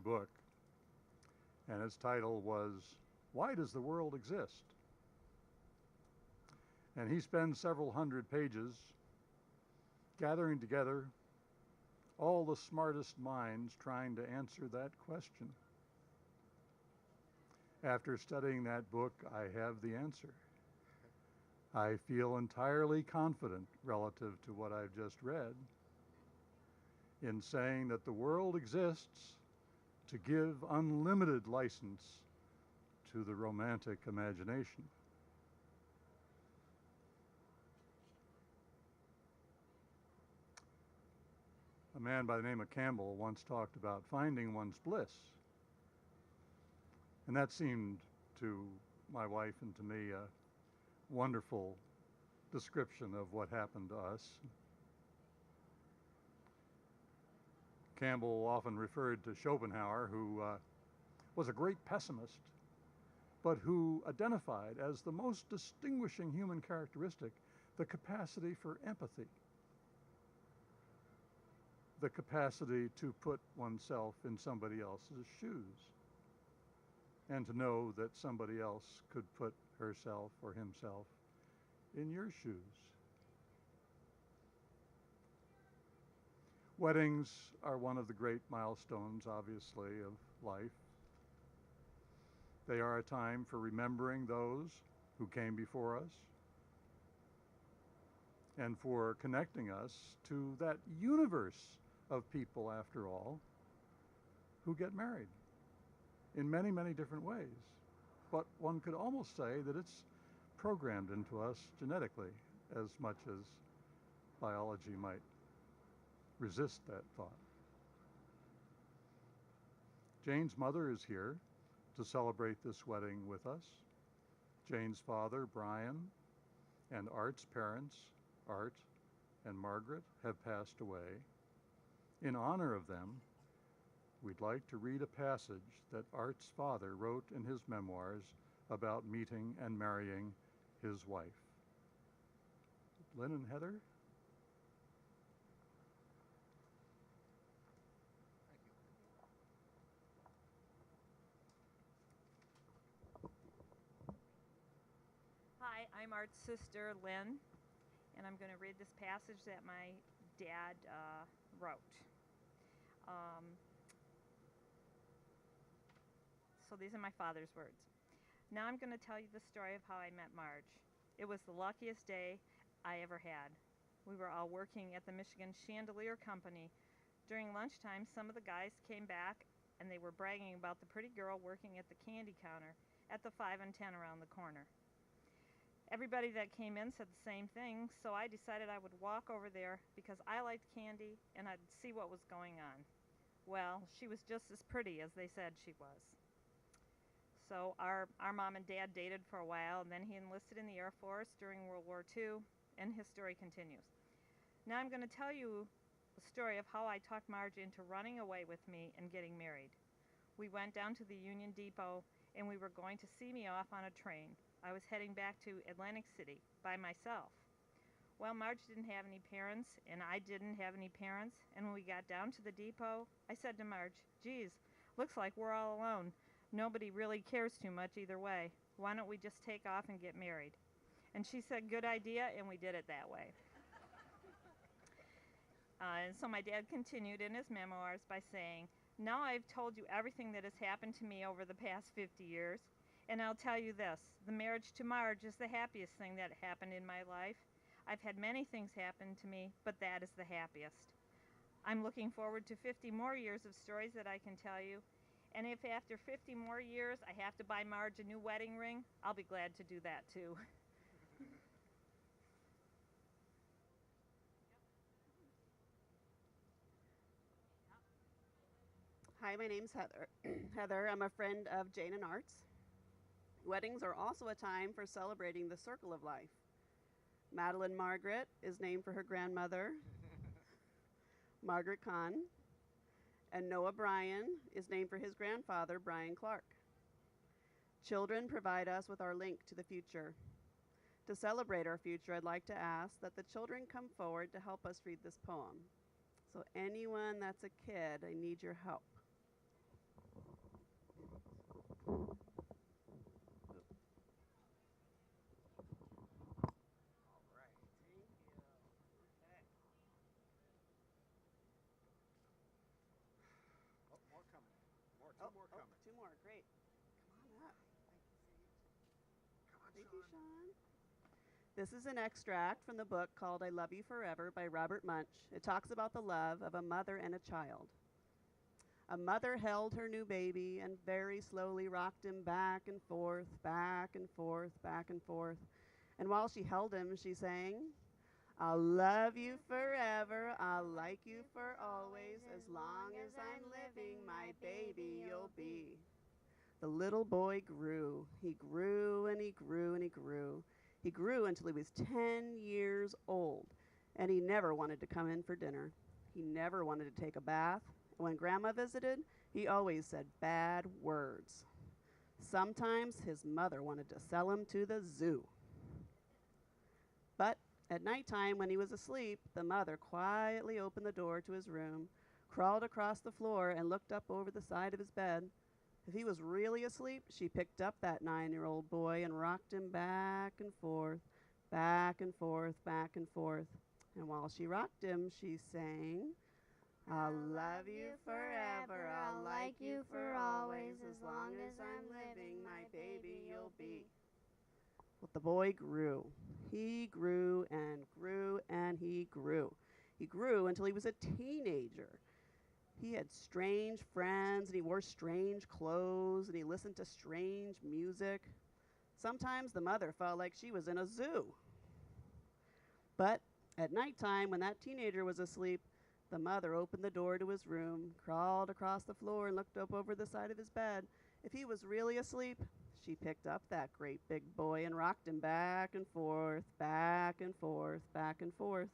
book, and its title was Why Does the World Exist? And he spends several hundred pages gathering together all the smartest minds trying to answer that question. After studying that book, I have the answer. I feel entirely confident relative to what I've just read in saying that the world exists to give unlimited license to the romantic imagination. A man by the name of Campbell once talked about finding one's bliss. And that seemed to my wife and to me a wonderful description of what happened to us. Campbell often referred to Schopenhauer, who was a great pessimist, but who identified as the most distinguishing human characteristic the capacity for empathy, the capacity to put oneself in somebody else's shoes, and to know that somebody else could put herself or himself in your shoes. Weddings are one of the great milestones, obviously, of life. They are a time for remembering those who came before us and for connecting us to that universe of people, after all, who get married in many, many different ways. But one could almost say that it's programmed into us genetically as much as biology might resist that thought. Jane's mother is here to celebrate this wedding with us. Jane's father, Brian, and Art's parents, Art and Margaret, have passed away. In honor of them, we'd like to read a passage that Art's father wrote in his memoirs about meeting and marrying his wife. Lynn and Heather? Hi, I'm Art's sister, Lynn, and I'm going to read this passage that my dad wrote. So these are my father's words. Now I'm going to tell you the story of how I met Marge. It was the luckiest day I ever had. We were all working at the Michigan Chandelier Company. During lunchtime, some of the guys came back and they were bragging about the pretty girl working at the candy counter at the 5 and 10 around the corner. Everybody that came in said the same thing, so I decided I would walk over there because I liked candy and I'd see what was going on. Well, she was just as pretty as they said she was. So our mom and dad dated for a while, and then he enlisted in the Air Force during World War II, and his story continues. Now I'm going to tell you the story of how I talked Marge into running away with me and getting married. We went down to the Union Depot, and we were going to see me off on a train. I was heading back to Atlantic City by myself. Well, Marge didn't have any parents, and I didn't have any parents, and when we got down to the depot, I said to Marge, "Geez, looks like we're all alone. Nobody really cares too much either way. Why don't we just take off and get married?" And she said, "Good idea," and we did it that way. And so my dad continued in his memoirs by saying, "Now I've told you everything that has happened to me over the past 50 years, and I'll tell you this, the marriage to Marge is the happiest thing that happened in my life. I've had many things happen to me, but that is the happiest. I'm looking forward to 50 more years of stories that I can tell you, and if after 50 more years I have to buy Marge a new wedding ring, I'll be glad to do that too." Hi, my name's Heather. Heather, I'm a friend of Jane and Art's. Weddings are also a time for celebrating the circle of life. Madeline Margaret is named for her grandmother, Margaret Kahn, and Noah Bryan is named for his grandfather, Brian Clark. Children provide us with our link to the future. To celebrate our future, I'd like to ask that the children come forward to help us read this poem. So anyone that's a kid, I need your help. Two more coming. Two more, great. Come on up. Thank you, Sean. This is an extract from the book called I Love You Forever by Robert Munch. It talks about the love of a mother and a child. A mother held her new baby and very slowly rocked him back and forth, back and forth, back and forth. And while she held him, she sang, I'll love you forever, I'll like you for always, as long as I'm living, my baby you'll be. The little boy grew. He grew and he grew and he grew. He grew until he was 10 years old, and he never wanted to come in for dinner. He never wanted to take a bath. When Grandma visited, he always said bad words. Sometimes his mother wanted to sell him to the zoo. But at nighttime, when he was asleep, the mother quietly opened the door to his room, crawled across the floor, and looked up over the side of his bed. If he was really asleep, she picked up that 9-year-old boy and rocked him back and forth, back and forth, back and forth. And while she rocked him, she sang, I'll love you forever, I'll like you for always, as long as I'm living, my baby you'll be. Well, the boy grew. He grew and grew and he grew. He grew until he was a teenager. He had strange friends, and he wore strange clothes, and he listened to strange music. Sometimes the mother felt like she was in a zoo. But at nighttime, when that teenager was asleep, the mother opened the door to his room, crawled across the floor, and looked up over the side of his bed. If he was really asleep, she picked up that great big boy and rocked him back and forth, back and forth, back and forth.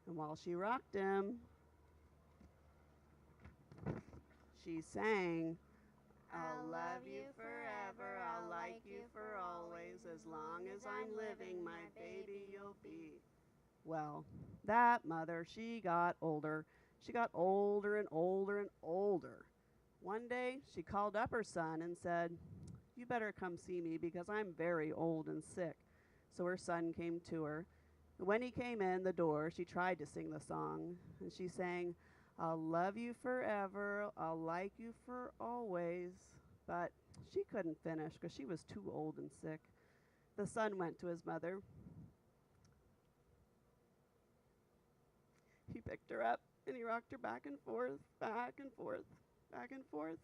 And while she rocked him, she sang, I'll love you forever, I'll like you for always, as long as I'm living, my baby you'll be. Well, that mother, she got older. She got older and older and older. One day, she called up her son and said, you better come see me because I'm very old and sick. So her son came to her. When he came in the door, she tried to sing the song, and she sang, I'll love you forever, I'll like you for always. But she couldn't finish because she was too old and sick. The son went to his mother. He picked her up and he rocked her back and forth, back and forth, back and forth.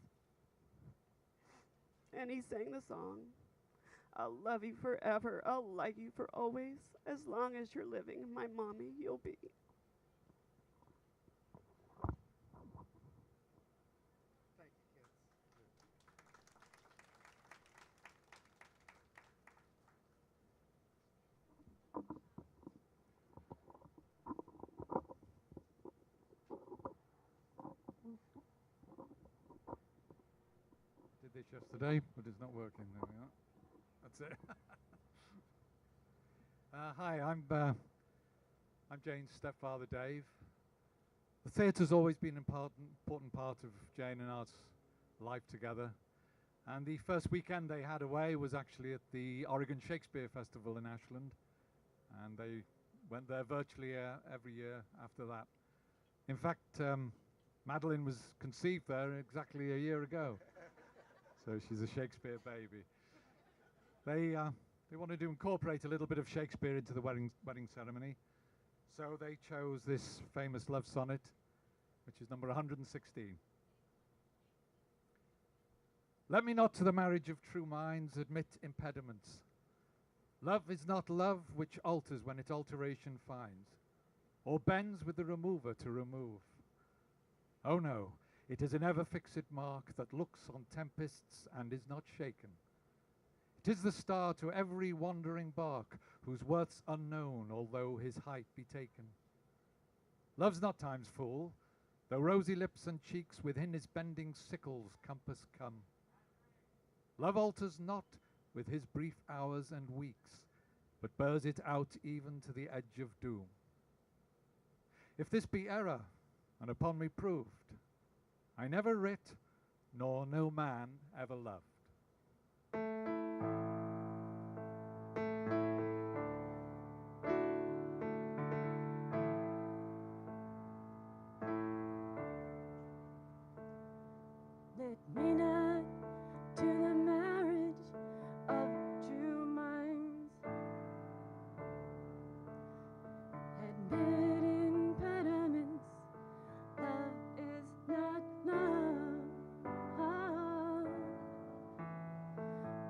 And he sang the song, I'll love you forever, I'll like you for always, as long as you're living, my mommy you'll be. Did this yesterday, but it's not working. There we are. That's it. Hi, I'm Jane's stepfather, Dave. The theatre's always been an important part of Jane and Art's life together. And the first weekend they had away was actually at the Oregon Shakespeare Festival in Ashland. And they went there virtually every year after that. In fact, Madeline was conceived there exactly a year ago. So she's a Shakespeare baby. They wanted to incorporate a little bit of Shakespeare into the wedding ceremony. So they chose this famous love sonnet, which is number 116. Let me not to the marriage of true minds admit impediments. Love is not love which alters when it alteration finds, or bends with the remover to remove. Oh no, it is an ever-fixed mark that looks on tempests and is not shaken. It is the star to every wandering bark, whose worth's unknown, although his height be taken. Love's not time's fool, though rosy lips and cheeks within his bending sickle's compass come. Love alters not with his brief hours and weeks, but bears it out even to the edge of doom. If this be error, and upon me proved, I never writ, nor no man ever loved. Lead me not to the marriage of true minds. Admit impediments. Love is not love,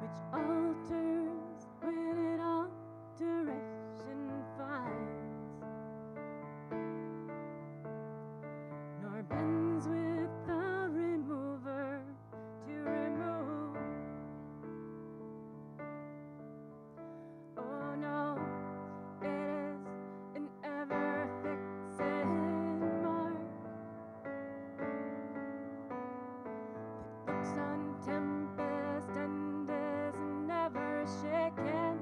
which alters when it alteration finds, nor bends with the remover to remove. Oh no, it is an ever fixing mark that looks on tempest and is never shaken.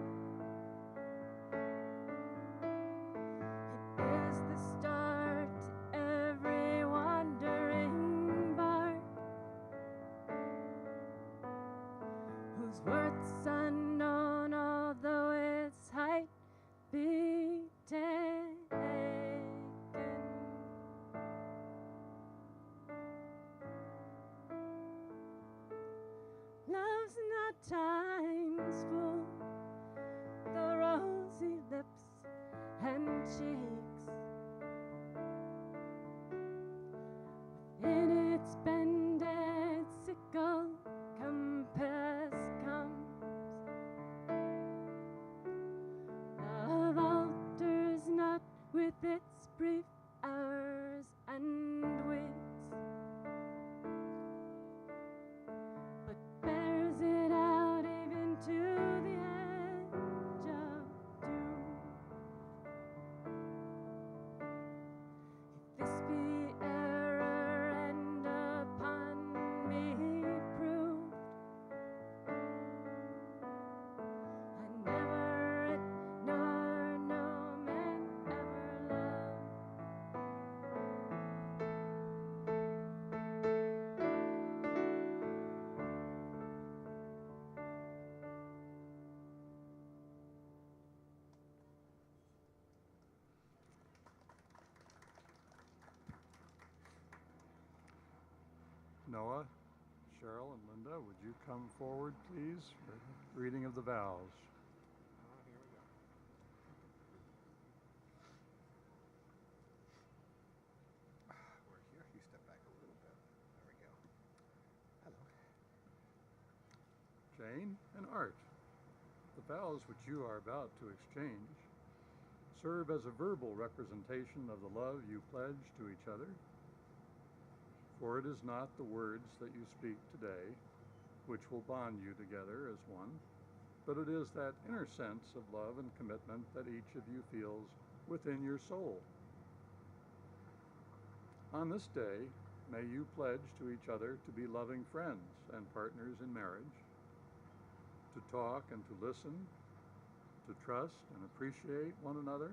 It is the start to every wandering bark, whose worth's unknown, although its height be taken. Love's not times full, the rosy lips and cheeks. In its bended sickle compass comes. Love alters not with its brief hours and weeks, but bears it out even to the edge of doom. If this be error and upon me proved, I never it nor no man ever loved. Noah, Cheryl, and Linda, would you come forward, please, for the reading of the vows? Here we go. We're here. You step back a little bit. There we go. Hello. Jane and Art, the vows which you are about to exchange serve as a verbal representation of the love you pledge to each other. For it is not the words that you speak today which will bond you together as one, but it is that inner sense of love and commitment that each of you feels within your soul. On this day, may you pledge to each other to be loving friends and partners in marriage, to talk and to listen, to trust and appreciate one another,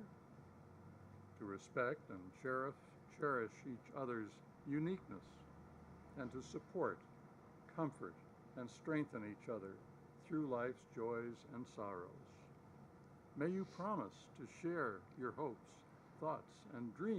to respect and cherish each other's uniqueness, and to support, comfort, and strengthen each other through life's joys and sorrows. May you promise to share your hopes, thoughts, and dreams